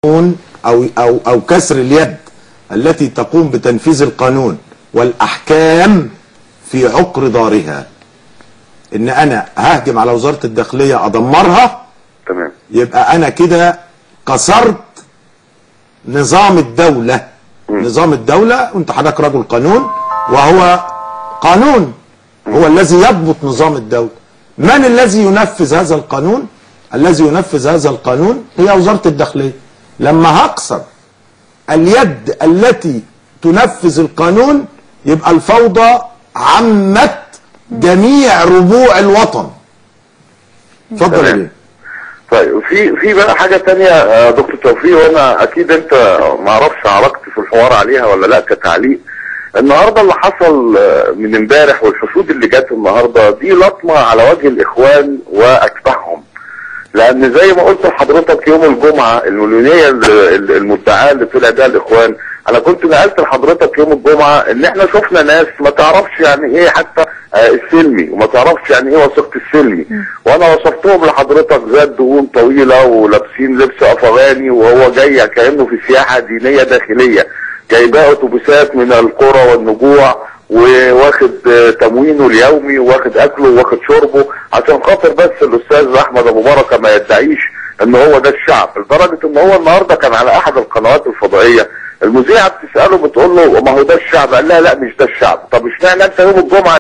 أو كسر اليد التي تقوم بتنفيذ القانون والأحكام في عقر دارها. إن أنا ههجم على وزارة الداخلية أدمرها، تمام، يبقى أنا كده كسرت نظام الدولة. نظام الدولة، وأنت حضرتك رجل قانون، وهو قانون هو الذي يضبط نظام الدولة. من الذي ينفذ هذا القانون؟ الذي ينفذ هذا القانون هي وزارة الداخلية. لما هكسر اليد التي تنفذ القانون يبقى الفوضى عمت جميع ربوع الوطن. اتفضل يا بيه. طيب في بقى حاجه ثانيه يا دكتور توفيق، وانا اكيد انت ما اعرفش عرقت في الحوار عليها ولا لا كتعليق. النهارده اللي حصل من امبارح والحشود اللي جت النهارده دي لطمه على وجه الاخوان واتباعهم، لان زي ما قلت لحضرتك يوم الجمعه المليونيه المدعاه اللي طلع بيها الاخوان، انا كنت نقلت لحضرتك يوم الجمعه ان احنا شفنا ناس ما تعرفش يعني ايه حتى السلمي، وما تعرفش يعني ايه وثيقه السلمي، وانا وصفتهم لحضرتك ذات دهون طويله ولابسين لبس افغاني، وهو جاي كانه في سياحه دينيه داخليه، جايباه اتوبيسات من القرى والنجوع، وواخد تموينه اليومي وواخد اكله وواخد شربه عشان خاطر بس الاستاذ احمد ابو بركه ما يدعيش ان هو ده الشعب، لدرجه ان هو النهارده كان على احد القنوات الفضائيه المذيعه بتساله بتقول له ما هو ده الشعب، قال لها لا مش ده الشعب. طب اشمعنى انت يوم الجمعه